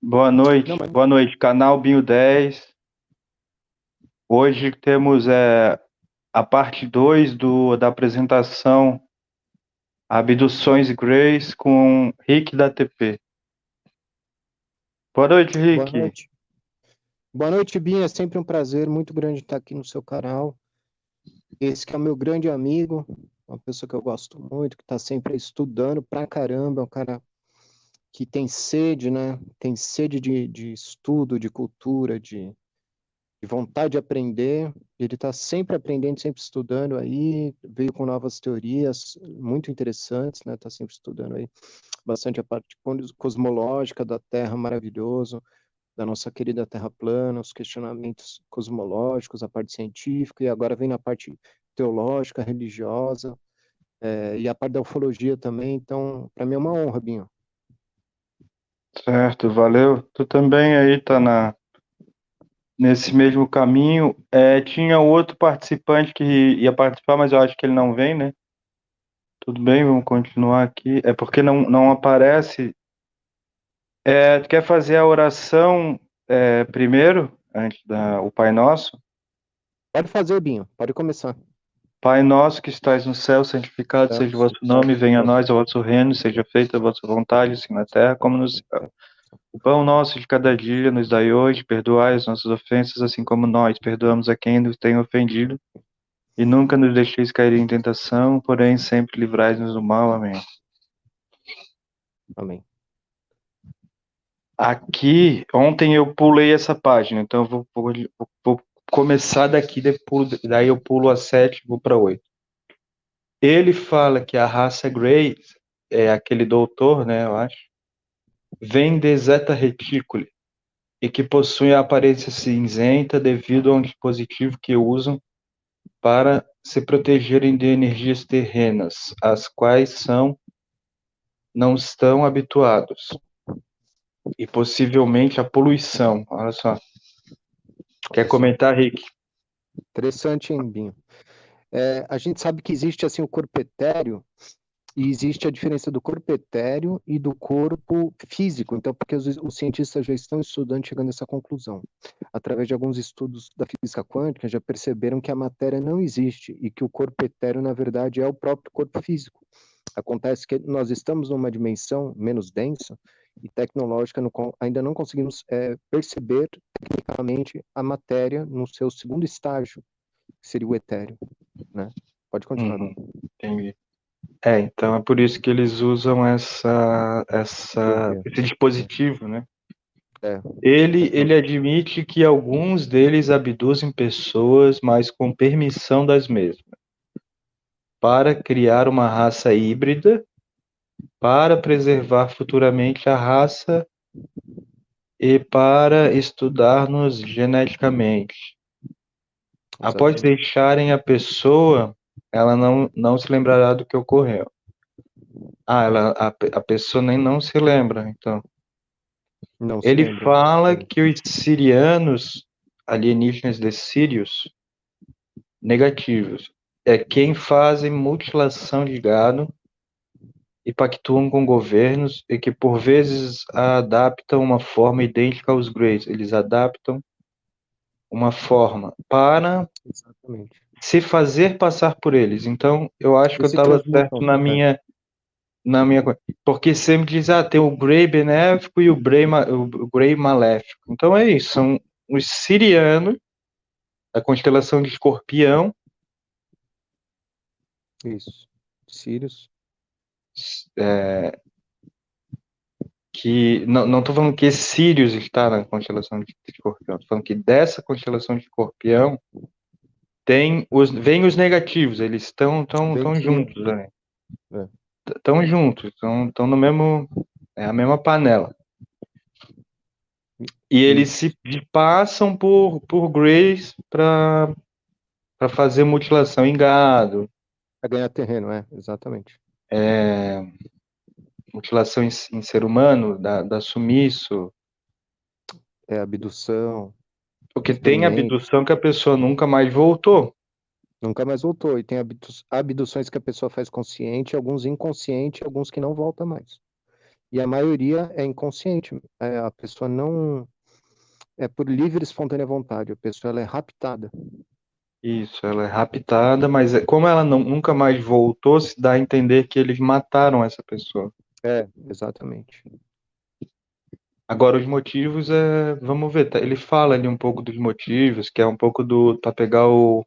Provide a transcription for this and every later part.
Não, mas Boa noite, canal Binho 10. Hoje temos a parte 2 da apresentação Abduções e Grace com Rick da TP. Boa noite, boa Rick. noite. Boa noite, Binha. É sempre um prazer muito grande estar aqui no seu canal. Esse que é o meu grande amigo, uma pessoa que eu gosto muito, que está sempre estudando pra caramba, é um cara que tem sede, né? Tem sede de estudo, de cultura, de vontade de aprender. Ele está sempre aprendendo, sempre estudando aí, veio com novas teorias muito interessantes, né? Está sempre estudando aí bastante a parte cosmológica da Terra, maravilhoso, da nossa querida Terra plana, os questionamentos cosmológicos, a parte científica, e agora vem na parte teológica, religiosa, e a parte da ufologia também. Então, para mim é uma honra, Binho. Certo, valeu. Tu também aí tá nesse mesmo caminho. Tinha outro participante que ia participar, mas eu acho que ele não vem, né? Tudo bem, vamos continuar aqui. É porque não aparece. Tu quer fazer a oração primeiro, antes o Pai Nosso? Pode fazer, Binho, pode começar. Pai nosso que estais no céu, santificado seja o vosso nome, venha a Santificado nós o vosso reino, seja feita a vossa vontade, assim na terra como no céu. O pão nosso de cada dia nos dai hoje, perdoai as nossas ofensas, assim como nós perdoamos a quem nos tem ofendido, e nunca nos deixeis cair em tentação, porém sempre livrai-nos do mal. Amém. Amém. Aqui, ontem eu pulei essa página, então vou começar daqui, daí eu pulo a 7 e vou para 8. Ele fala que a raça Grey, é aquele doutor, né, eu acho, vem de Zeta Reticuli e que possui a aparência cinzenta devido a um dispositivo que usam para se protegerem de energias terrenas, às quais não estão habituados, e possivelmente a poluição. Olha só. Quer Olha só. comentar, Rick? Interessante, hein, Binho? A gente sabe que existe assim o corpo etéreo e existe a diferença do corpo etéreo e do corpo físico. Então, porque os cientistas já estão estudando, chegando a essa conclusão. Através de alguns estudos da física quântica, já perceberam que a matéria não existe e que o corpo etéreo, na verdade, é o próprio corpo físico. Acontece que nós estamos numa dimensão menos densa e tecnológica, ainda não conseguimos perceber tecnicamente a matéria no seu segundo estágio, que seria o etéreo, né? Pode continuar, Uhum, bem. entendi. Então é por isso que eles usam Teoria. esse É, dispositivo, né? é, Ele tecnologia. admite que alguns deles abduzem pessoas, mas com permissão das mesmas, para criar uma raça híbrida, para preservar futuramente a raça e para estudar-nos geneticamente. Após Exatamente. deixarem a pessoa, ela não se lembrará do que ocorreu. A pessoa nem não se lembra, então. Não se Ele lembra. fala É, que os sirianos, alienígenas de Sirius, negativos, é quem fazem mutilação de gado e pactuam com governos e que por vezes adaptam uma forma idêntica aos Greys. Eles adaptam uma forma para exatamente. se fazer passar por eles. Então, eu acho que E eu se estava certo transmutam. na minha coisa. Porque sempre diz, tem o Grey benéfico e o Grey maléfico. Então é isso, são os sirianos, a constelação de Escorpião, Isso. Sirius. é, que não estou falando que Sirius está na constelação de Escorpião, estou falando que dessa constelação de Escorpião vem os negativos, eles estão Vem tão sim. juntos, né? É, Estão juntos, estão no mesmo, a mesma panela. E eles isso. se passam por Greys para fazer mutilação em gado, Para ganhar terreno, exatamente. é, mutilação em ser humano, da sumiço, É abdução, porque tem experimentos. abdução que a pessoa nunca mais voltou. Nunca mais voltou. E tem abduções que a pessoa faz consciente, alguns inconsciente, alguns que não voltam mais. E a maioria é inconsciente. A pessoa não é por livre e espontânea vontade. A pessoa ela é raptada. Isso, ela é raptada, mas como ela nunca mais voltou, se dá a entender que eles mataram essa pessoa. É, exatamente. Agora, os motivos, vamos ver, ele fala ali um pouco dos motivos, que é um pouco para pegar o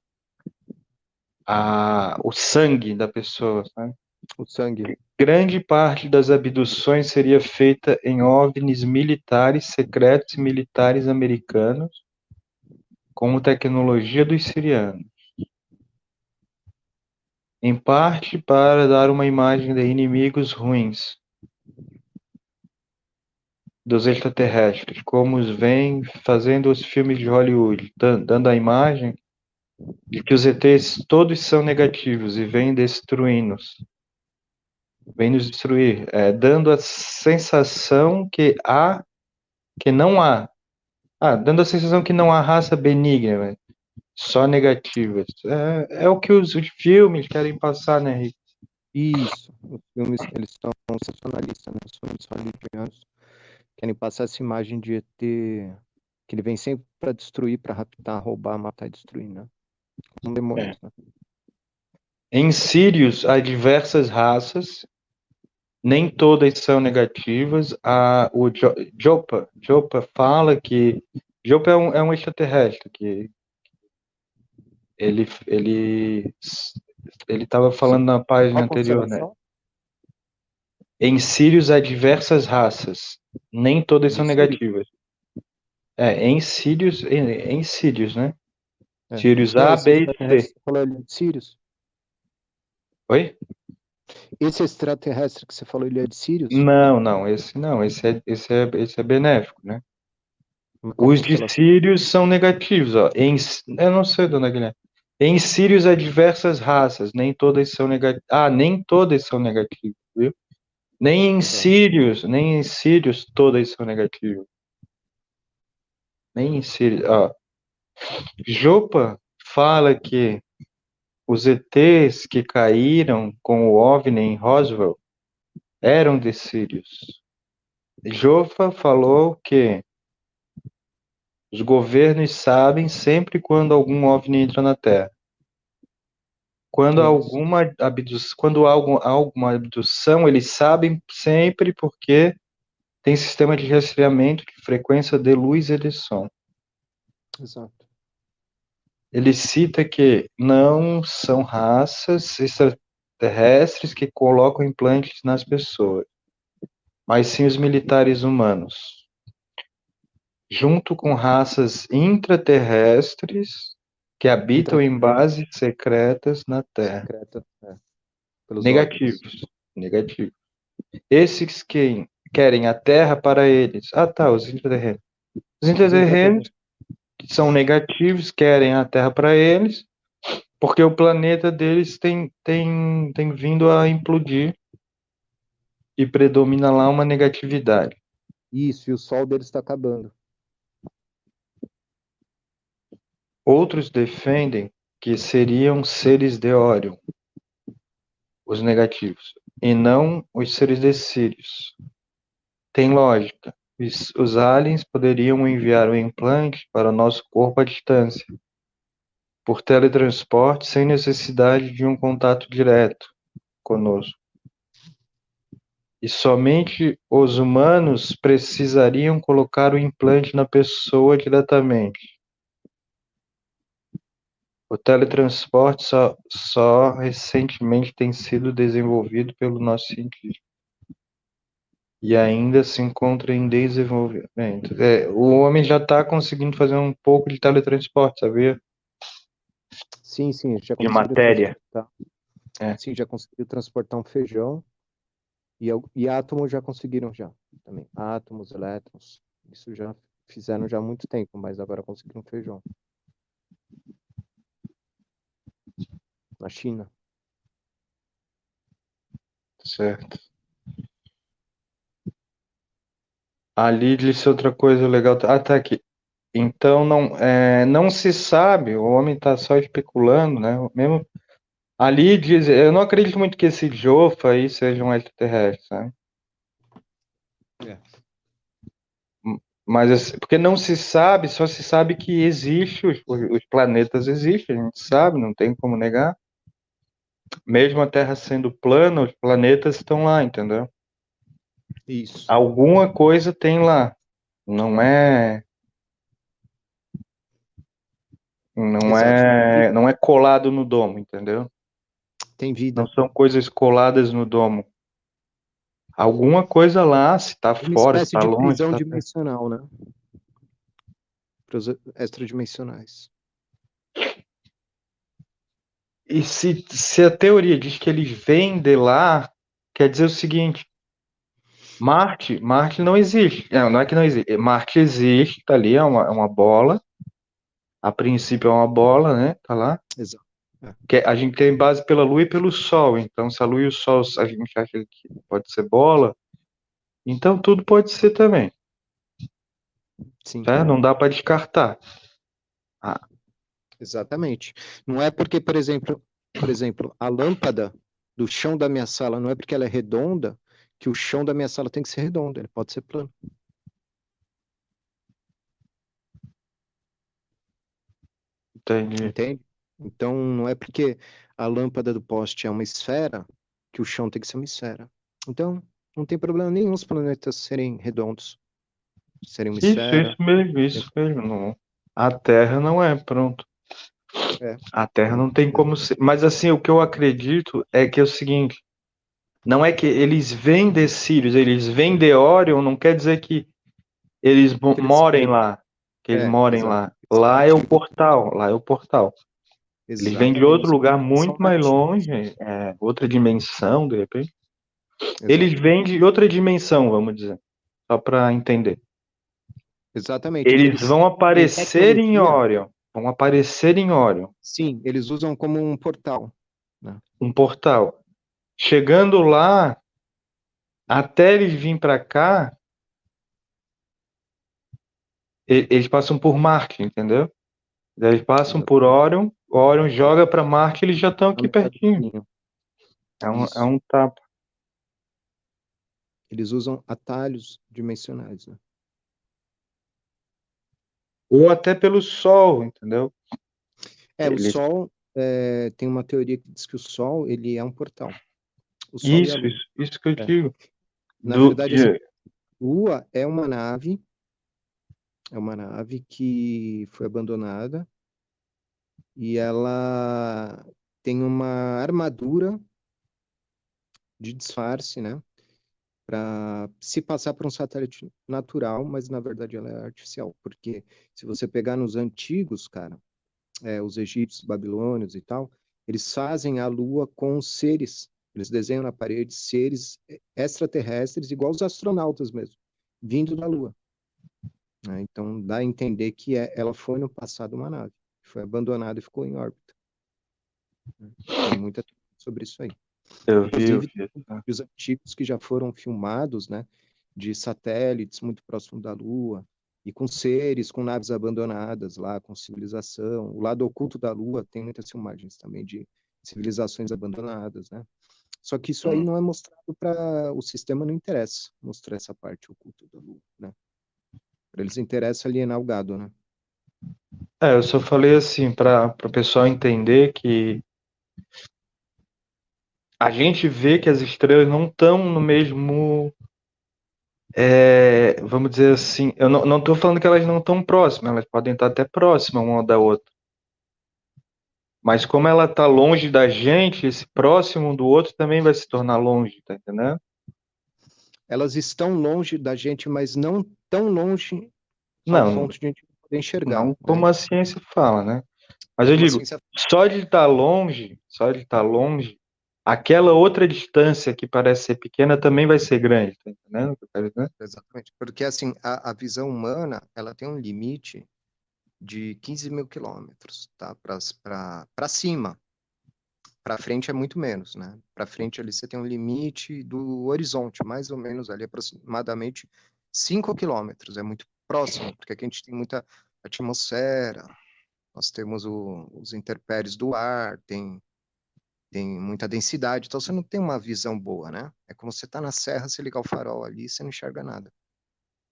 sangue da pessoa, sabe? O sangue. Grande parte das abduções seria feita em OVNIs militares, secretos e militares americanos, como tecnologia dos sirianos. Em parte para dar uma imagem de inimigos ruins dos extraterrestres, como os vêm fazendo os filmes de Hollywood, dando a imagem de que os ETs todos são negativos e vêm destruindo-nos, vêm nos destruir, dando a sensação que não há, dando a sensação que não há raça benigna, né? Só negativas. É o que os filmes querem passar, né, Rick? Isso. Os filmes, eles são sensacionalistas, né? Os filmes hollywoodianos querem passar essa imagem de ET, que ele vem sempre para destruir, para raptar, roubar, matar e destruir, né? Com É. demônios, né? Em Sirius há diversas raças, nem todas são negativas. O Jopa fala que Jopa é um extraterrestre, que ele ele estava Sim. falando na página Qual a anterior, né? constelação? Em Sirius há diversas raças, nem todas são De Sirius? negativas. Em Sirius, né? É. Sirius Não, A, esse B e C. extraterrestre que você falou ali é de Sirius? Oi? Esse extraterrestre que você falou, ele é de Sirius? Não, não, esse não, esse é benéfico, né? Mas qual Os de constelação? Sirius são negativos, ó. Eu não sei, dona Guilherme. Em Sirius há diversas raças, nem todas são negativas. Nem todas são negativas, viu? Exato. Nem em Sirius todas são negativas. Nem em Sirius, ó. Jopa fala que os ETs que caíram com o OVNI em Roswell eram de Sirius. Jopa falou que os governos sabem sempre quando algum OVNI entra na Terra. Isso. Quando há alguma abdução, eles sabem sempre porque tem sistema de rastreamento de frequência de luz e de som. Exato. Ele cita que não são raças extraterrestres que colocam implantes nas pessoas, mas sim os militares humanos, junto com raças intraterrestres que habitam em Intraterrestre, bases secretas na Terra. secreta, pelos OVNIs. Negativos. Negativos. Esses que querem a Terra para eles. Tá, os intraterrenos. Os Os intraterrenos intraterrestres. que são negativos querem a Terra para eles, porque o planeta deles tem vindo a implodir e predomina lá uma negatividade. Isso, e o sol deles está acabando. Outros defendem que seriam seres de Órion, os negativos, e não os seres de Sirius. Tem lógica. Os aliens poderiam enviar o implante para o nosso corpo à distância, por teletransporte, sem necessidade de um contato direto conosco. E somente os humanos precisariam colocar o implante na pessoa diretamente. O teletransporte só recentemente tem sido desenvolvido pelo nosso cientista e ainda se encontra em desenvolvimento. O homem já está conseguindo fazer um pouco de teletransporte, sabia? Sim, sim, já De conseguiram matéria. transportar. É. Sim, já conseguiram transportar um feijão. E átomos já conseguiram já também. Átomos, elétrons. Isso já fizeram já há muito tempo, mas agora conseguiram feijão. Na China. Certo. Ali disse outra coisa legal. Tá aqui. Então não se sabe, o homem está só especulando, né? Mesmo ali diz, eu não acredito muito que esse Jofa aí seja um extraterrestre, sabe? É. Mas porque não se sabe, só se sabe que existe, os planetas existem, a gente sabe, não tem como negar. Mesmo a Terra sendo plana, os planetas estão lá, entendeu? Isso, Alguma coisa tem lá. Não é, não exato. é, não é colado no domo, entendeu? Tem Não vida. são coisas coladas no domo. Alguma coisa lá, se tá Uma fora, se espécie tá de longe, se prisão tá perto. dimensional, né? Para os extradimensionais. E se a teoria diz que eles vêm de lá, quer dizer o seguinte: Marte não existe. Não é que não existe. Marte existe, tá ali, é uma bola. A princípio é uma bola, né? Tá lá. Exato. É, Que a gente tem base pela Lua e pelo Sol. Então, se a Lua e o Sol a gente acha que pode ser bola, então tudo pode ser também. sim, Tá? Não dá para descartar. Ah, exatamente. Não é porque, por exemplo, a lâmpada do chão da minha sala não é porque ela é redonda que o chão da minha sala tem que ser redondo, ele pode ser plano, entendi. entende? Então, não é porque a lâmpada do poste é uma esfera que o chão tem que ser uma esfera. Então, não tem problema nenhum os planetas serem redondos, serem uma Isso esfera. mesmo, isso mesmo. Não. A Terra não é, pronto. É, A Terra é, não tem como ser. Mas assim, o que eu acredito é que é o seguinte: não é que eles vêm de Sirius, eles vêm de Orion, não quer dizer que eles que eles morem vêm. lá, que eles morem Exato. lá. Eles são Lá é o portal. Eles vêm de outro exatamente. lugar Eles são muito mais nativos. longe, outra dimensão, de repente. Eles Exato. vêm de outra dimensão, vamos dizer, só para entender. Exatamente. Eles Eles vão têm aparecer em tecnologia. Orion, vão aparecer em Orion, Sim, eles usam como um portal, né? um portal. Chegando lá, até eles virem para cá, eles passam por Marte, entendeu? Daí eles passam por Exatamente. Orion, Orion joga para Marte, eles já estão Na aqui metade do pertinho. caminho. É Isso. um tapa. Eles usam atalhos dimensionais, né? Ou até pelo Sol, entendeu? O Eles... Sol tem uma teoria que diz que o Sol ele é um portal. O Sol e a Isso, Lua. isso, isso que eu É. digo. Na verdade, assim, a Lua é uma nave que foi abandonada e ela tem uma armadura de disfarce, né? Para se passar por um satélite natural, mas na verdade ela é artificial, porque se você pegar nos antigos, cara, os egípcios, babilônios e tal, eles fazem a Lua com seres, eles desenham na parede seres extraterrestres, igual os astronautas mesmo, vindo da Lua, né? Então dá a entender que ela foi no passado uma nave, foi abandonada e ficou em órbita, né? Tem muita teoria sobre isso aí. eu Inclusive, vi. os antigos que já foram filmados, né, de satélites muito próximos da Lua, e com seres, com naves abandonadas lá, com civilização. O lado oculto da Lua tem muitas filmagens também de civilizações abandonadas, né? Só que isso aí não é mostrado para o sistema, não interessa mostrar essa parte oculta da Lua, né? Para eles interessa alienar o gado, né? Eu só falei assim para o pessoal entender que a gente vê que as estrelas não estão no mesmo, vamos dizer assim, eu não estou falando que elas não estão próximas, elas podem estar até próximas uma da outra. Mas como ela está longe da gente, esse próximo do outro também vai se tornar longe, tá entendendo? Elas estão longe da gente, mas não tão longe ao Não, ponto de a gente poder enxergar, não como né? a ciência fala, né? Mas eu Como digo, assim? só de estar longe, aquela outra distância que parece ser pequena também vai ser grande, tá entendendo o que eu quero dizer? Exatamente. Porque, assim, a visão humana, ela tem um limite de 15 mil quilômetros, tá? Para cima. Para frente é muito menos, né? Para frente ali você tem um limite do horizonte, mais ou menos ali aproximadamente 5 quilômetros. É muito próximo, porque aqui a gente tem muita atmosfera, nós temos os intempéries do ar, tem tem muita densidade, então você não tem uma visão boa, né? É como você tá na serra, você ligar o farol ali, você não enxerga nada.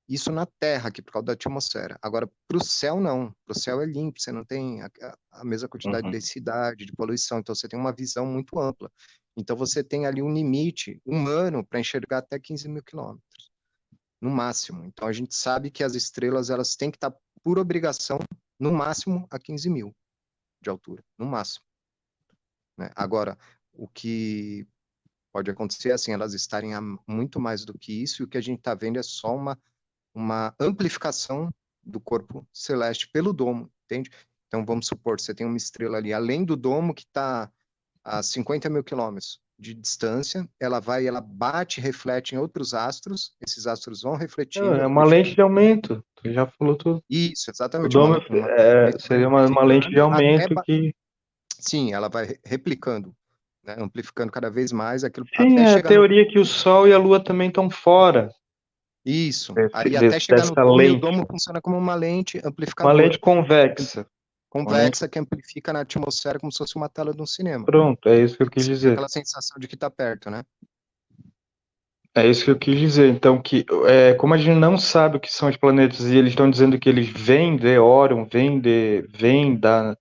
Isso na Terra, aqui, por causa da atmosfera. Agora, para o céu, não. Para o céu é limpo, você não tem a mesma quantidade de Uhum. densidade, de poluição, então você tem uma visão muito ampla. Então você tem ali um limite humano para enxergar até 15 mil quilômetros, no máximo. Então a gente sabe que as estrelas elas têm que estar, por obrigação, no máximo a 15 mil de altura, no máximo. Né? Agora, o que pode acontecer é assim, elas estarem a muito mais do que isso, e o que a gente está vendo é só uma amplificação do corpo celeste pelo domo, entende? Então, vamos supor, você tem uma estrela ali, além do domo, que está a 50 mil quilômetros de distância, ela bate e reflete em outros astros, esses astros vão refletindo, É uma lente amplificando. de aumento. Tu já falou tudo. Isso, O exatamente, dome vai seria uma lente de amplificando até, aumento que. sim, ela vai replicando, né, amplificando cada vez mais aquilo Sim, até é a chegar no teoria que o Sol e a Lua também estão fora isso, aí até chegar no dessa domo, e o lente. domo funciona como uma lente Uma lente amplificadora, convexa. Uma lente. convexa que amplifica na atmosfera como se fosse uma tela de um cinema. Pronto, é isso que eu quis Você tem dizer. aquela sensação de que está perto, né? É isso que eu quis dizer. Então, como a gente não sabe o que são os planetas e eles estão dizendo que eles vêm de Órion, vêm da.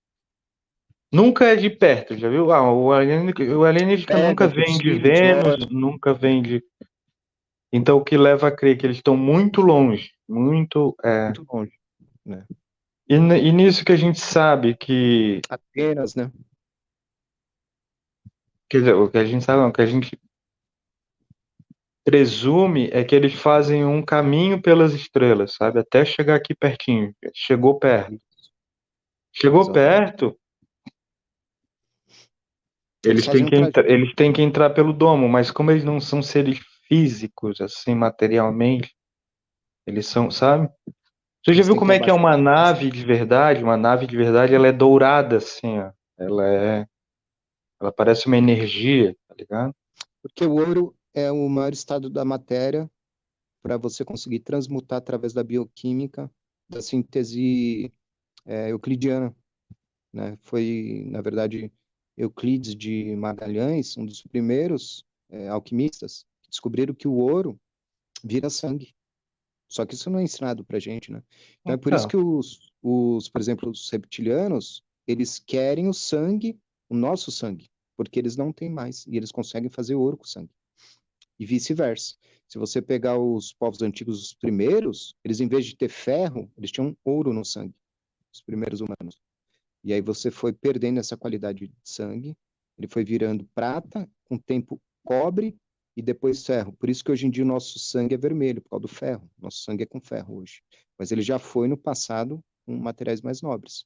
Nunca é de perto, já viu? O alienígena nunca Vega do vem de Sirius, de Vênus, Orion, nunca vem de. Então, o que leva a crer que eles estão muito longe, muito. muito longe, né? E nisso que a gente sabe que. Apenas, né? Quer dizer, o que a gente sabe, não, o que a gente presume é que eles fazem um caminho pelas estrelas, sabe? Até chegar aqui pertinho. Chegou perto. Chegou Exatamente. perto, Eles fazem um trajeto. eles têm que entrar pelo domo, mas como eles não são seres físicos, assim, materialmente, eles são, sabe? Você já Eles viu têm que como é que é abaixar uma nave bastante. de verdade? Uma nave de verdade, ela é dourada, assim, ó. Ela parece uma energia, tá ligado? Porque o ouro é o maior estado da matéria para você conseguir transmutar através da bioquímica, da síntese euclidiana, né? Foi, na verdade, Euclides de Magalhães, um dos primeiros alquimistas, que descobriram que o ouro vira sangue. Só que isso não é ensinado pra gente, né? Então é por isso Então, que por exemplo, os reptilianos, eles querem o sangue, o nosso sangue, porque eles não têm mais, e eles conseguem fazer ouro com sangue. E vice-versa. Se você pegar os povos antigos, os primeiros, eles em vez de ter ferro, eles tinham ouro no sangue, os primeiros humanos. E aí você foi perdendo essa qualidade de sangue, ele foi virando prata, com o tempo cobre e depois ferro. Por isso que hoje em dia o nosso sangue é vermelho, por causa do ferro. Nosso sangue é com ferro hoje. Mas ele já foi no passado com materiais mais nobres.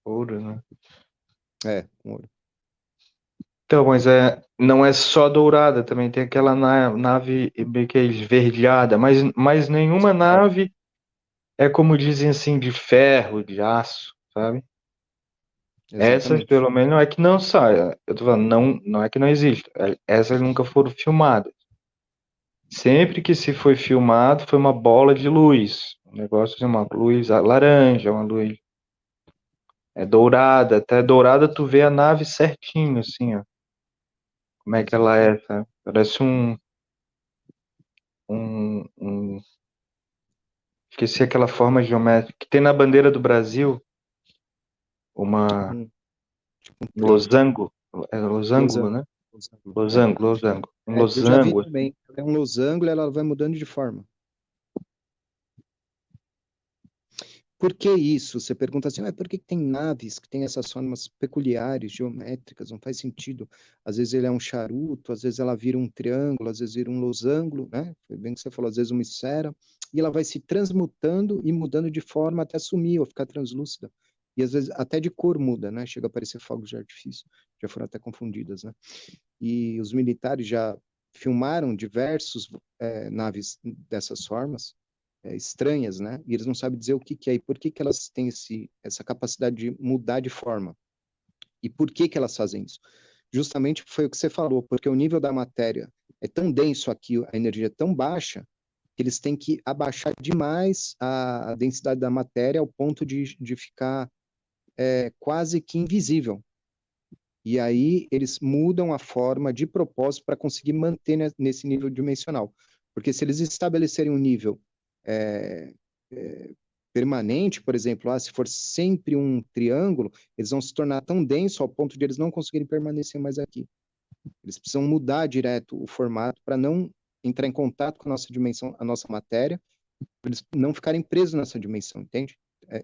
ouro, né? É, com ouro. Então, mas não é só dourada, também tem aquela nave meio que esverdeada, mas nenhuma Esmeralda. nave é como dizem assim, de ferro, de aço, sabe? Essas, Exatamente. pelo menos, não é que não saia. Eu tô falando, não é que não existe. Essas nunca foram filmadas. Sempre que se foi filmado, foi uma bola de luz. Um negócio de uma luz laranja, uma luz dourada. Até dourada tu vê a nave certinho, assim, ó. Como é que ela Exatamente. é, sabe? Parece um. Esqueci aquela forma geométrica que tem na bandeira do Brasil, uma Um, tipo um triângulo. losango. É losango, Losango. né? Losango. É. Losango, losango. Um Eu já vi losango. também. É um losango e ela vai mudando de forma. Por que isso? Você pergunta assim, por que tem naves que têm essas formas peculiares, geométricas? Não faz sentido. Às vezes ele é um charuto, às vezes ela vira um triângulo, às vezes vira um losango, né? Foi bem que você falou, às vezes uma esfera, e ela vai se transmutando e mudando de forma até sumir ou ficar translúcida. E às vezes até de cor muda, né? Chega a parecer fogos de artifício. Já foram até confundidas, né? E os militares já filmaram diversos naves dessas formas, estranhas, né? E eles não sabem dizer o que que é e por que que elas têm essa capacidade de mudar de forma. E por que que elas fazem isso? Justamente foi o que você falou, porque o nível da matéria é tão denso aqui, a energia é tão baixa, que eles têm que abaixar demais a densidade da matéria ao ponto de ficar quase que invisível. E aí eles mudam a forma de propósito para conseguir manter nesse nível dimensional. Porque se eles estabelecerem um nível é, é, permanente, por exemplo, se for sempre um triângulo, eles vão se tornar tão denso ao ponto de eles não conseguirem permanecer mais aqui. Eles precisam mudar direto o formato para não entrar em contato com a nossa dimensão, a nossa matéria, para eles não ficarem presos nessa dimensão, entende?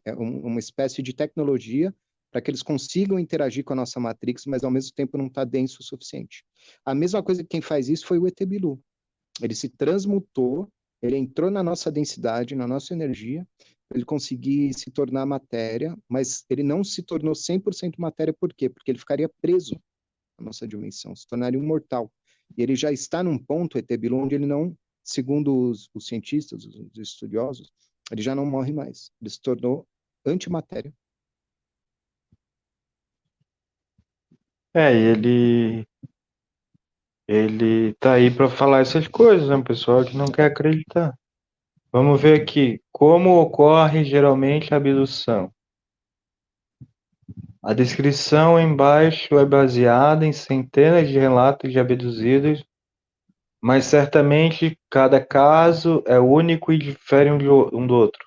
É uma espécie de tecnologia para que eles consigam interagir com a nossa Matrix, mas ao mesmo tempo não está denso o suficiente. A mesma coisa que quem faz isso foi o ET Bilu. Ele se transmutou, ele entrou na nossa densidade, na nossa energia, para ele conseguir se tornar matéria, mas ele não se tornou 100% matéria, por quê? Porque ele ficaria preso na nossa dimensão, se tornaria um mortal. E ele já está num ponto, ET Bilu, onde ele não, segundo os cientistas, os estudiosos, ele já não morre mais. Ele se tornou antimatéria. Ele tá aí para falar essas coisas, né? O pessoal que não quer acreditar. Vamos ver aqui. Como ocorre geralmente a abdução? A descrição embaixo é baseada em centenas de relatos de abduzidos, mas certamente cada caso é único e difere um do outro.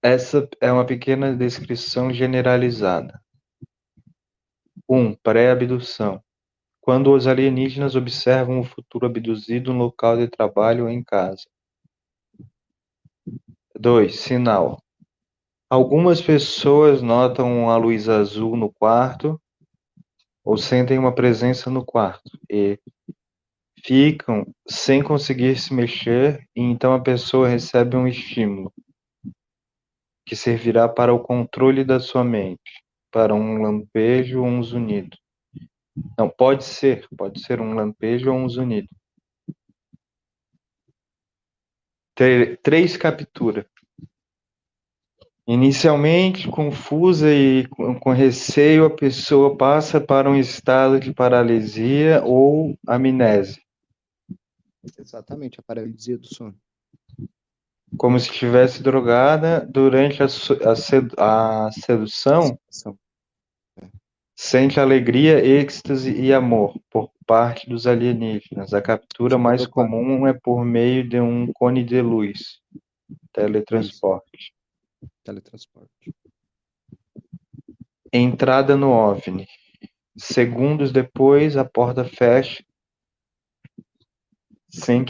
Essa é uma pequena descrição generalizada. 1. Pré-abdução. Quando os alienígenas observam o futuro abduzido no local de trabalho ou em casa. 2. Sinal. Algumas pessoas notam a luz azul no quarto ou sentem uma presença no quarto e ficam sem conseguir se mexer, e então a pessoa recebe um estímulo que servirá para o controle da sua mente, para um lampejo ou um zunido. Não, pode ser um lampejo ou um zunido. 3. Captura. Inicialmente confusa e com receio, a pessoa passa para um estado de paralisia ou amnésia, Exatamente, a paralisia do sono. como se estivesse drogada durante a sedução. Sente alegria, êxtase e amor por parte dos alienígenas. A captura mais comum é por meio de um cone de luz, teletransporte. Teletransporte. Entrada no OVNI. Segundos depois, a porta fecha sem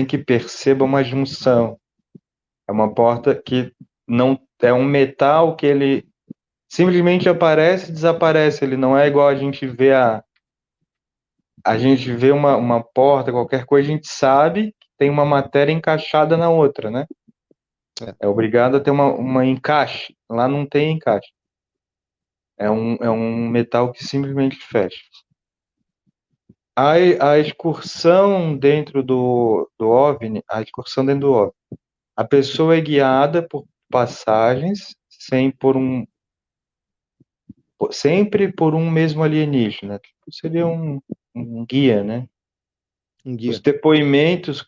que perceba uma junção. É uma porta que não é um metal que ele simplesmente aparece e desaparece. Ele não é igual a gente vê uma porta, qualquer coisa, a gente sabe que tem uma matéria encaixada na outra, né? É obrigado a ter uma encaixe. Lá não tem encaixe. É um metal que simplesmente fecha. A excursão dentro do OVNI, a excursão dentro do OVNI. A pessoa é guiada por passagens sempre por um mesmo alienígena. Seria um guia, né? Um guia. Os depoimentos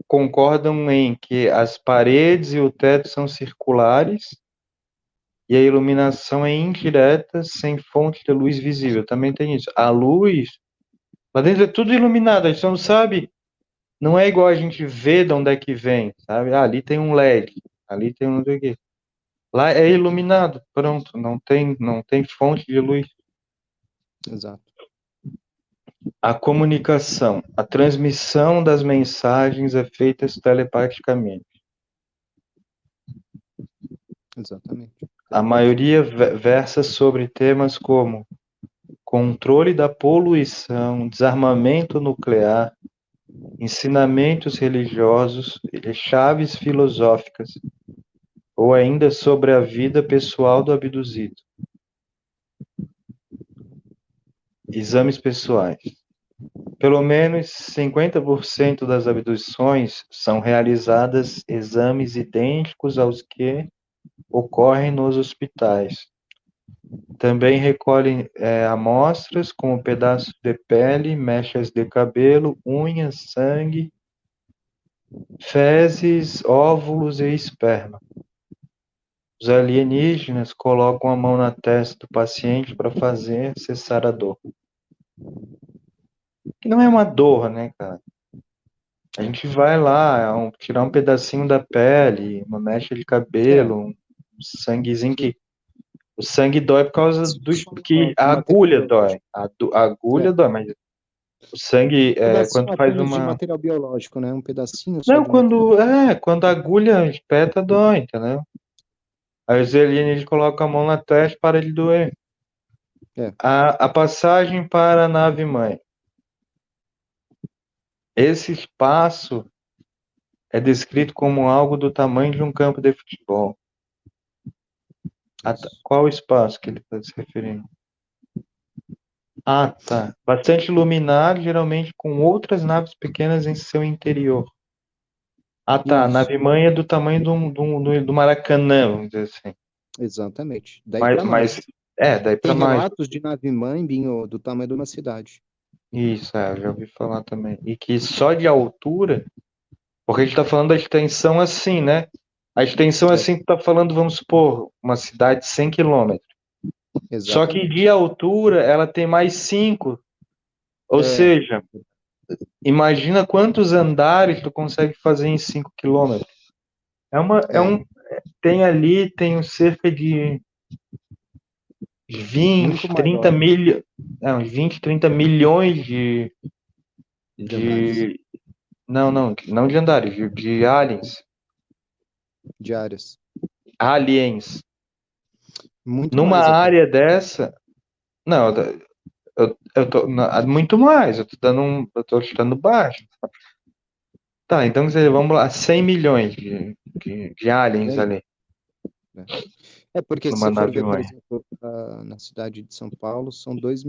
concordam em que as paredes e o teto são circulares e a iluminação é indireta, sem fonte de luz visível. Também tem isso. A luz, lá dentro é tudo iluminado, a gente não sabe, não é igual a gente vê de onde é que vem, sabe? Ali tem um LED, ali tem um não sei o quê. Lá é iluminado, pronto, não tem fonte de luz. Exato. A comunicação, a transmissão das mensagens é feita telepaticamente. Exatamente. A maioria versa sobre temas como controle da poluição, desarmamento nuclear, ensinamentos religiosos, chaves filosóficas, ou ainda sobre a vida pessoal do abduzido. Exames pessoais. Pelo menos 50% das abduções são realizadas exames idênticos aos que ocorrem nos hospitais. Também recolhem amostras como pedaços de pele, mechas de cabelo, unhas, sangue, fezes, óvulos e esperma. Os alienígenas colocam a mão na testa do paciente para fazer cessar a dor. Que não é uma dor, né, cara? A gente vai lá, tirar um pedacinho da pele, uma mecha de É, cabelo, um sanguezinho que. O sangue dói por causa se do. fosse Porque um a material agulha dói. biológico. A É, agulha dói, mas o sangue, um pedacinho quando faz apenas de uma. material biológico, né? Um pedacinho só Não, de material. quando a agulha espeta, dói, entendeu? Aí os alienígenas colocam a mão na testa para ele doer. É, A passagem para a nave-mãe. Esse espaço é descrito como algo do tamanho de um campo de futebol. isso. Qual o espaço que ele está se referindo? Ah, tá. Bastante iluminado, geralmente com outras naves pequenas em seu interior. Ah, tá. A Isso, nave-mãe é do tamanho do Maracanã, vamos dizer assim. exatamente. Daí Mas, para mas mais. daí Tem para mais. relatos de nave-mãe, Binho, do tamanho de uma cidade. Isso, eu já ouvi falar também. E que só de altura, porque a gente está falando da extensão assim, né? A extensão É, assim que está falando, vamos supor, uma cidade de 100 quilômetros. Só que de exatamente. altura ela tem mais 5. Ou É, seja, imagina quantos andares tu consegue fazer em 5 quilômetros. é, Tem cerca de muito 20, 30 maior milhões, não, 20, 30 milhões de andares, de, não de andares, de de áreas. aliens. Muito Numa mais até. área dessa, não, eu tô, muito mais, eu tô chutando baixo. Tá, então quer dizer, vamos lá, 100 milhões de aliens É isso, ali, né? É porque se numa você for nave ver, por mãe. exemplo, na cidade de São Paulo, são 2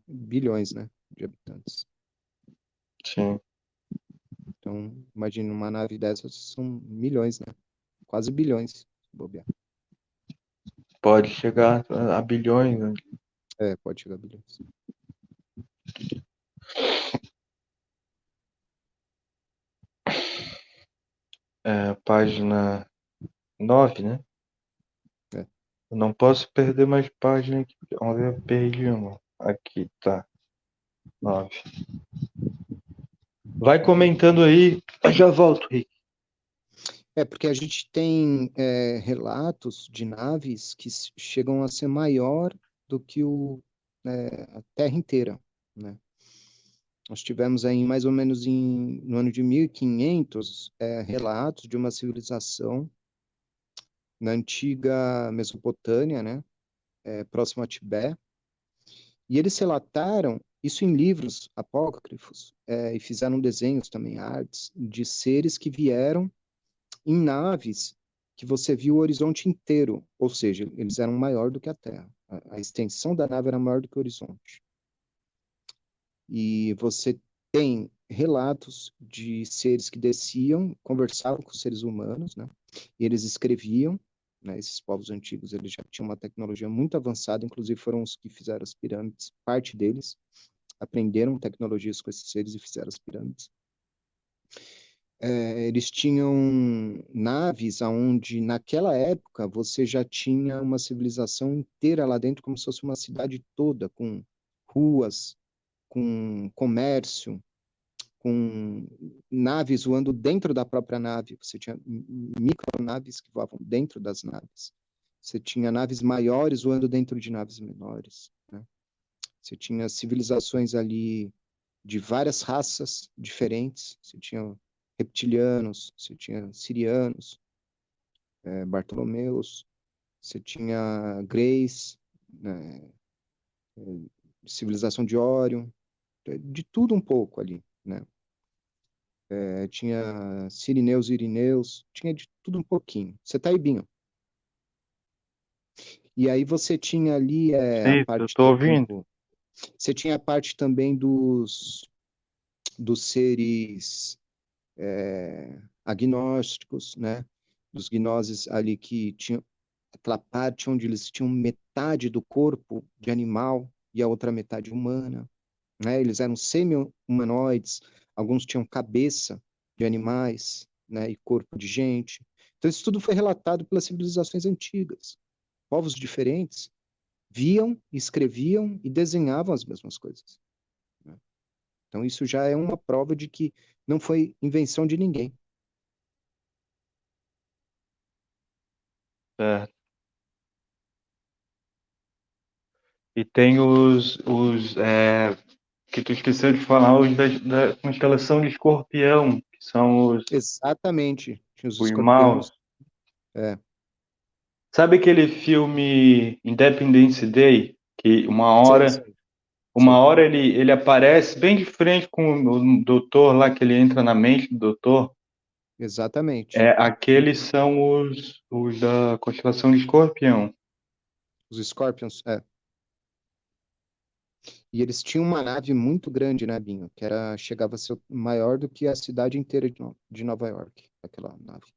bilhões, né, de habitantes. Sim, Então, imagina uma nave dessas são milhões, né? Quase bilhões, se bobear. pode chegar a bilhões, né? É, pode chegar a bilhões. Página 9, né? É. Eu não posso perder mais página aqui. Onde eu perdi uma? Aqui, tá. 9. Vai comentando aí. Eu já volto, Rick. É, porque a gente tem relatos de naves que chegam a ser maior do que a Terra inteira, né? Nós tivemos aí mais ou menos no ano de 1500 relatos de uma civilização na antiga Mesopotâmia, né? Próximo a Tibete, e eles relataram isso em livros apócrifos e fizeram desenhos também, artes, de seres que vieram em naves que você viu o horizonte inteiro, ou seja, eles eram maior do que a Terra. A extensão da nave era maior do que o horizonte. E você tem relatos de seres que desciam, conversavam com os seres humanos, né? E eles escreviam, né? Esses povos antigos, eles já tinham uma tecnologia muito avançada, inclusive foram os que fizeram as pirâmides, parte deles aprenderam tecnologias com esses seres e fizeram as pirâmides. Eles tinham naves aonde naquela época você já tinha uma civilização inteira lá dentro, como se fosse uma cidade toda, com ruas, com comércio, com naves voando dentro da própria nave. Você tinha micronaves que voavam dentro das naves. Você tinha naves maiores voando dentro de naves menores, né? Você tinha civilizações ali de várias raças diferentes. Você tinha reptilianos, você tinha sirianos, Bartolomeus, você tinha Greys, né, civilização de Órion, de tudo um pouco ali, né? Tinha sirineus e irineus, tinha de tudo um pouquinho. Você tá aí, Binho. E aí você tinha ali a Sim, eu parte tô também ouvindo. você tinha a parte também dos seres agnósticos, né? Dos gnoses ali que tinham aquela parte onde eles tinham metade do corpo de animal e a outra metade humana, né? Eles eram semi-humanoides, alguns tinham cabeça de animais, né, e corpo de gente. Então, isso tudo foi relatado pelas civilizações antigas. Povos diferentes viam, escreviam e desenhavam as mesmas coisas, né? Então, isso já é uma prova de que não foi invenção de ninguém. Certo. E tem que tu esqueceu de falar, os da constelação de Escorpião, que são Exatamente. Tinha os os maus. escorpiões. É, Sabe aquele filme Independence Day? Que sei, sei, uma sei. hora ele aparece bem de frente com o doutor lá, que ele entra na mente do doutor. Exatamente. E Aqueles são os da constelação de Escorpião. os Scorpions, é. E eles tinham uma nave muito grande, né, Binho? Que era, chegava a ser maior do que a cidade inteira de Nova York, aquela nave.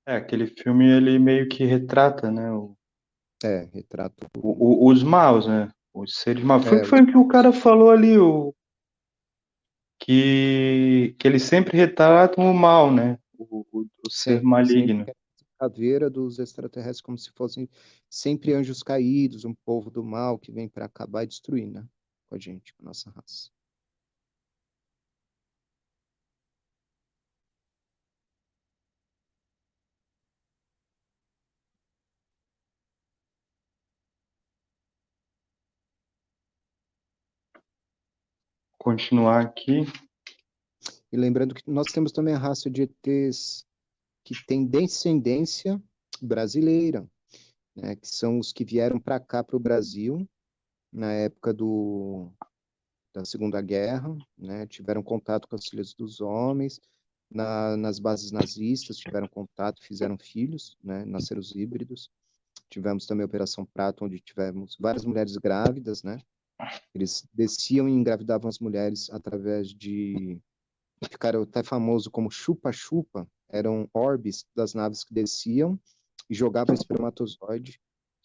Aquele filme ele meio que retrata, né, É, retrato. os maus, né? Os seres maus. É, Foi o que o cara falou ali, que eles sempre retratam o mal, né? O ser sempre maligno. que a caveira dos extraterrestres como se fossem sempre anjos caídos, um povo do mal que vem para acabar e destruir, né? Com a gente, com a nossa raça. Continuar aqui. E lembrando que nós temos também a raça de ETs que tem descendência brasileira, né? Que são os que vieram para cá, para o Brasil, na época da Segunda Guerra, né? Tiveram contato com as filhas dos homens, nas bases nazistas, tiveram contato, fizeram filhos, né? Nasceram os híbridos. Tivemos também a Operação Prato, onde tivemos várias mulheres grávidas, né? Eles desciam e engravidavam as mulheres através de... Ficaram até famoso como chupa-chupa, eram orbes das naves que desciam e jogavam espermatozoide,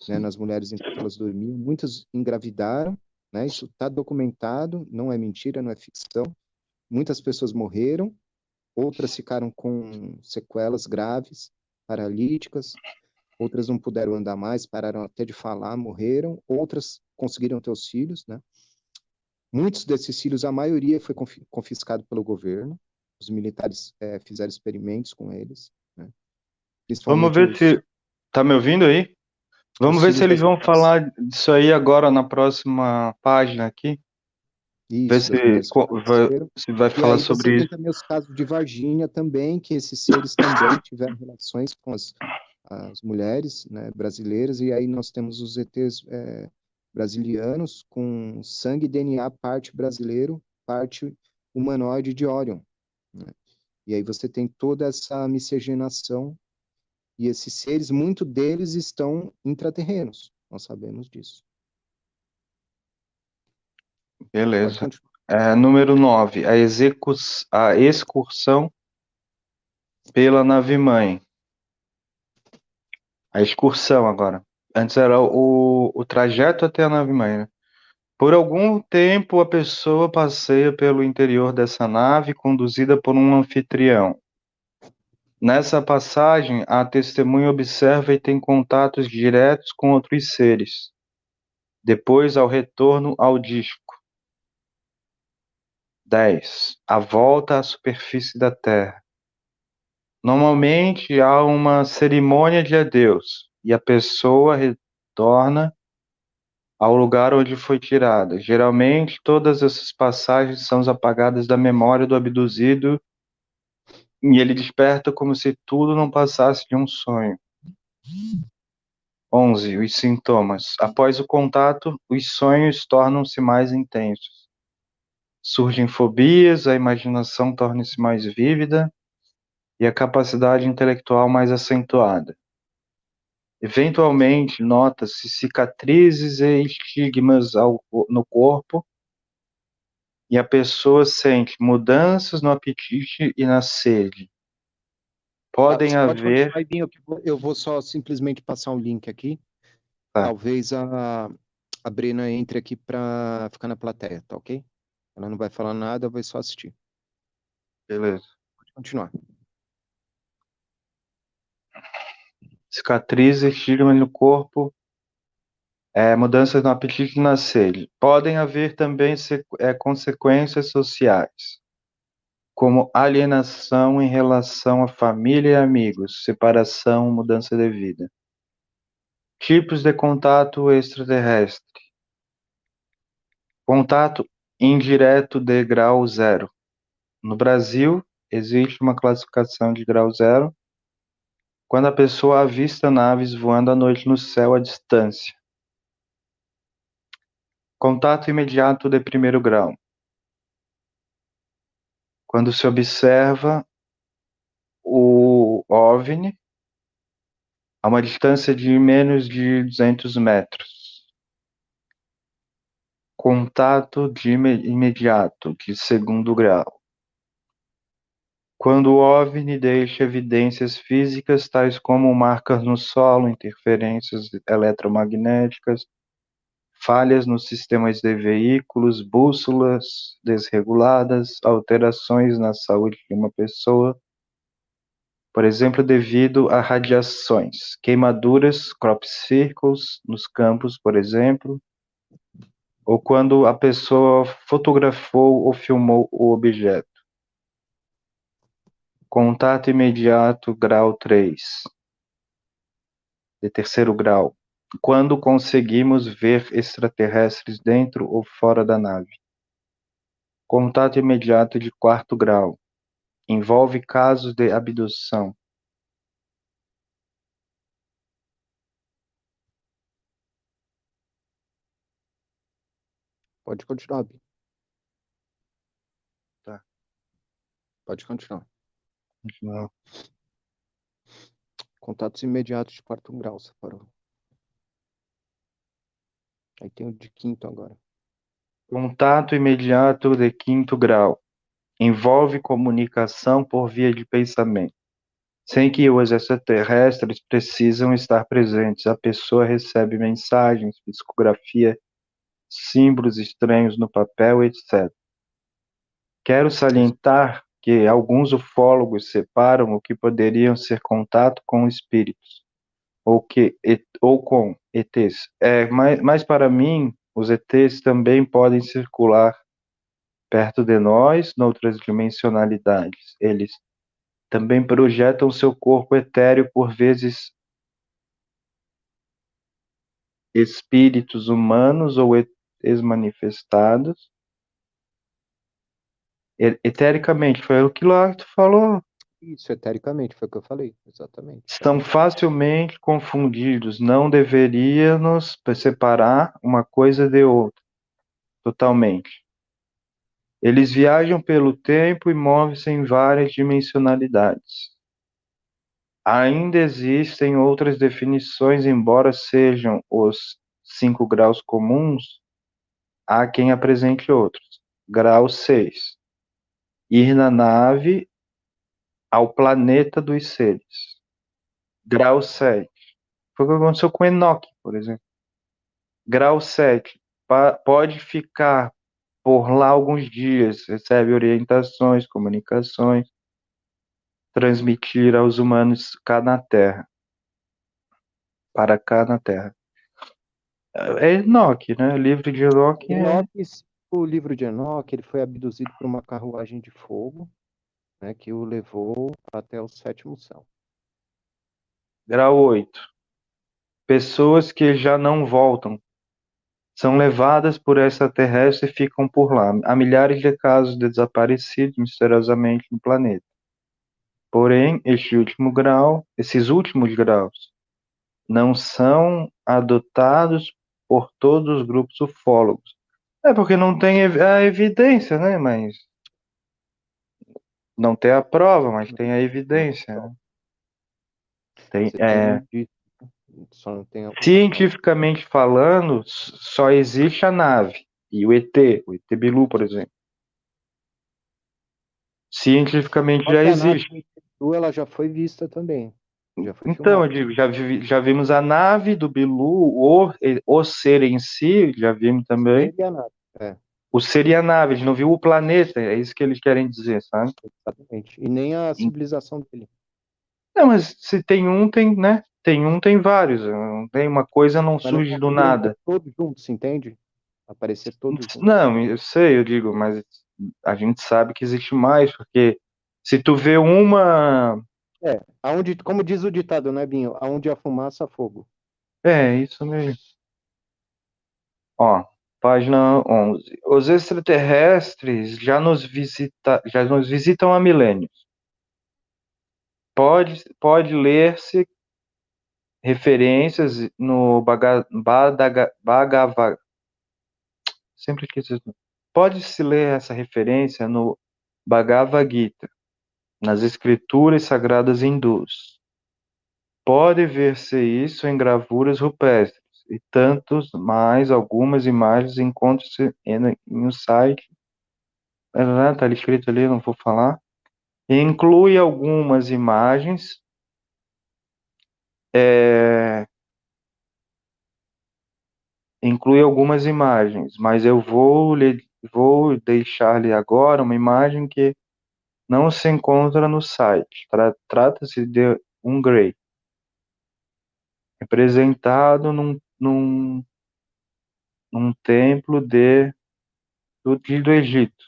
né, nas mulheres enquanto elas dormiam. Muitas engravidaram, né? Isso está documentado, não é mentira, não é ficção. Muitas pessoas morreram, outras ficaram com sequelas graves, paralíticas, outras não puderam andar mais, pararam até de falar, morreram, outras conseguiram ter os filhos, né? Muitos desses filhos, a maioria foi confiscado pelo governo, os militares fizeram experimentos com eles, né? Vamos Principalmente ver se. Tá me ouvindo aí? Vamos os ver se filhos eles das vão mulheres. falar disso aí agora na próxima página aqui. Ver Isso, das mulheres que faleceram. se vai E falar aí você sobre tem isso. também os casos de Varginha também, que esses seres também tiveram relações com as mulheres, né, brasileiras, e aí nós temos os ETs brasilianos com sangue e DNA, parte brasileiro, parte humanoide de Orion, né? E aí você tem toda essa miscigenação, e esses seres, muito deles estão intraterrenos, nós sabemos disso. Pode Beleza. continuar. Número 9, a excursão pela nave-mãe. A excursão agora. Antes era o trajeto até a nave-mãe, né? Por algum tempo, a pessoa passeia pelo interior dessa nave, conduzida por um anfitrião. Nessa passagem, a testemunha observa e tem contatos diretos com outros seres. Depois, ao retorno ao disco. 10. A volta à superfície da Terra. Normalmente, há uma cerimônia de adeus, e a pessoa retorna ao lugar onde foi tirada. Geralmente, todas essas passagens são apagadas da memória do abduzido e ele desperta como se tudo não passasse de um sonho. 11. Os sintomas. Após o contato, os sonhos tornam-se mais intensos. Surgem fobias, a imaginação torna-se mais vívida e a capacidade intelectual mais acentuada. Eventualmente, nota-se cicatrizes e estigmas no corpo e a pessoa sente mudanças no apetite e na sede. Tá, Podem você pode haver. continuar, Ibinho, que eu vou só simplesmente passar um link aqui. Tá, Talvez a Brena entre aqui para ficar na plateia, tá ok? Ela não vai falar nada, vai só assistir. beleza. Pode continuar. cicatrizes, estigma no corpo, mudanças no apetite na sede. Podem haver também consequências sociais, como alienação em relação à família e amigos, separação, mudança de vida. Tipos de contato extraterrestre. Contato indireto de grau zero. No Brasil, existe uma classificação de grau zero quando a pessoa avista naves voando à noite no céu à distância. Contato imediato de primeiro grau. Quando se observa o OVNI a uma distância de menos de 200 metros. Contato imediato de segundo grau. Quando o OVNI deixa evidências físicas, tais como marcas no solo, interferências eletromagnéticas, falhas nos sistemas de veículos, bússolas desreguladas, alterações na saúde de uma pessoa, por exemplo, devido a radiações, queimaduras, crop circles nos campos, por exemplo, ou quando a pessoa fotografou ou filmou o objeto. Contato imediato, grau 3, de terceiro grau, quando conseguimos ver extraterrestres dentro ou fora da nave. Contato imediato de quarto grau, envolve casos de abdução. Pode continuar, Bi. Tá. Pode continuar. Não. Contatos imediatos de quarto grau, você parou. Aí tem o de quinto agora. Contato imediato de quinto grau, envolve comunicação por via de pensamento. Sem que os extraterrestres precisam estar presentes, a pessoa recebe mensagens, psicografia, símbolos estranhos no papel, etc. Quero salientar que alguns ufólogos separam o que poderiam ser contato com espíritos ou com ETs. Mas para mim, os ETs também podem circular perto de nós, noutras dimensionalidades. Eles também projetam seu corpo etéreo, por vezes espíritos humanos ou ETs manifestados. Etericamente, foi o que lá tu falou. Isso, etericamente, foi o que eu falei, exatamente. São facilmente confundidos. Não deveríamos separar uma coisa de outra, totalmente. Eles viajam pelo tempo e movem-se em várias dimensionalidades. Ainda existem outras definições, embora sejam os 5 graus comuns, há quem apresente outros. Grau 6. Ir na nave ao planeta dos seres. Grau 7. Foi o que aconteceu com Enoque, por exemplo. Grau 7. Pode ficar por lá alguns dias, recebe orientações, comunicações, transmitir aos humanos cá na Terra. Para cá na Terra. É Enoque, né? O livro de Enoque Enoque, o livro de Enoque, ele foi abduzido por uma carruagem de fogo, né, que o levou até o sétimo céu. Grau 8. Pessoas que já não voltam são levadas por extraterrestres e ficam por lá. Há milhares de casos de desaparecidos misteriosamente no planeta. Porém, esses últimos graus, não são adotados por todos os grupos ufólogos. É porque não tem a evidência, né? Mas não tem a prova, mas tem a evidência, né? Você tem um indício, só não tem a prova. Cientificamente falando, só existe a nave e o ET Bilu, por exemplo. Cientificamente já existe. A nave do Bilu, ela já foi vista também. Já foi Então, filmada. eu digo, já vimos a nave do Bilu, o ser em si, já vimos também. Seria a nave, O ser e a nave, a gente não viu o planeta, é isso que eles querem dizer, sabe? exatamente. E nem a civilização dele. Não, mas se tem um, tem, né? tem vários. Não tem uma coisa não Mas não surge do conseguiram ter nada. todos juntos, entende? Aparecer todos juntos. Não, eu sei, eu digo, mas a gente sabe que existe mais, porque se tu vê uma. É, aonde, como diz o ditado, né, Binho? Aonde há fumaça, há fogo. É, isso mesmo. Ó, página 11. Os extraterrestres já nos visitam há milênios. Pode ler-se referências no Bhagavad. Sempre quis isso. Pode-se ler essa referência no Bhagavad Gita, nas escrituras sagradas hindus. Pode ver-se isso em gravuras rupestres e tantos mais algumas imagens encontram-se em um site. Está ali escrito ali, não vou falar. E inclui algumas imagens. é, Inclui algumas imagens, mas eu vou deixar-lhe agora uma imagem que não se encontra no site. Trata-se de um Grey, representado num templo do Egito.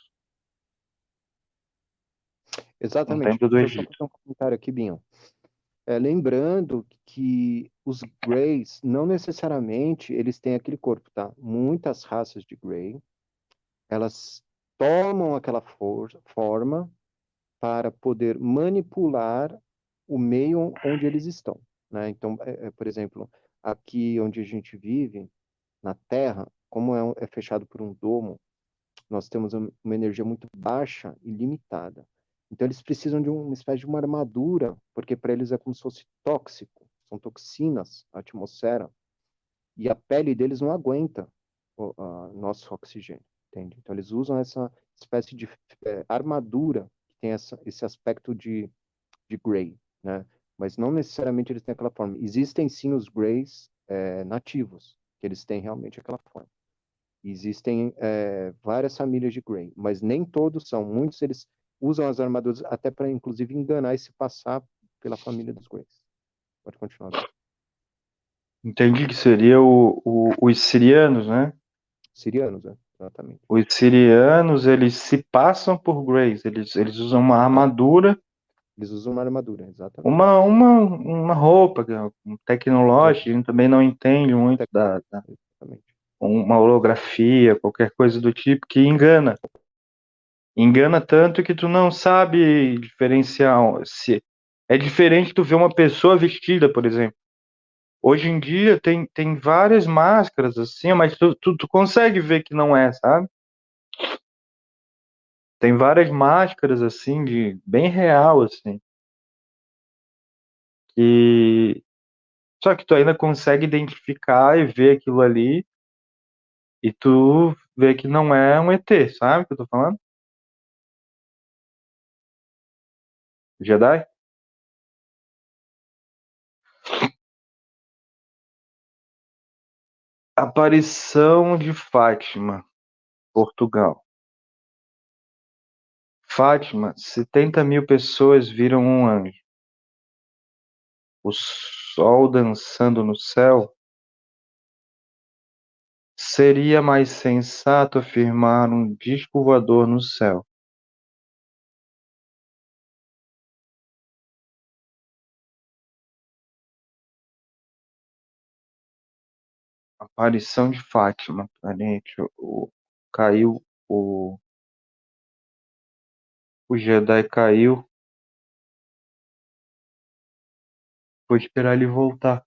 Um Exatamente. templo do Deixa eu só Egito. fazer um comentário aqui, Binho. Lembrando que os Greys, não necessariamente eles têm aquele corpo, tá? Muitas raças de Grey, elas tomam aquela forma para poder manipular o meio onde eles estão, né? Então, por exemplo, aqui onde a gente vive, na Terra, como é fechado por um domo, nós temos uma energia muito baixa e limitada. Então, eles precisam de uma espécie de uma armadura, porque para eles é como se fosse tóxico, são toxinas, a atmosfera, e a pele deles não aguenta o nosso oxigênio, entende? Então, eles usam essa espécie de armadura que tem esse aspecto de Grey, né? Mas não necessariamente eles têm aquela forma. Existem sim os Greys nativos, que eles têm realmente aquela forma. Existem várias famílias de Grey, mas nem todos são. Muitos eles usam as armaduras até para, inclusive, enganar e se passar pela família dos Greys. Pode continuar, Bia. Entendi que seria os sirianos, né? Sirianos, né? Exatamente. Os sirianos, eles se passam por Greys, eles usam uma É, armadura, eles usam uma armadura, exatamente. uma roupa tecnológica, a gente também não entende muito Exatamente. uma holografia, qualquer coisa do tipo, que engana. Engana tanto que tu não sabe diferenciar se é diferente tu ver uma pessoa vestida, por exemplo. Hoje em dia tem várias máscaras assim, mas tu consegue ver que não é, sabe? Tem várias máscaras assim, de bem real, assim, que só que tu ainda consegue identificar e ver aquilo ali, e tu vê que não é um ET, sabe o que eu tô falando? Jedi? Aparição de Fátima, Portugal. Fátima, 70.000 pessoas viram um anjo. O sol dançando no céu. Seria mais sensato afirmar um disco voador no céu. Aparição de Fátima. Parente, caiu, o Jedi caiu. Vou esperar ele voltar.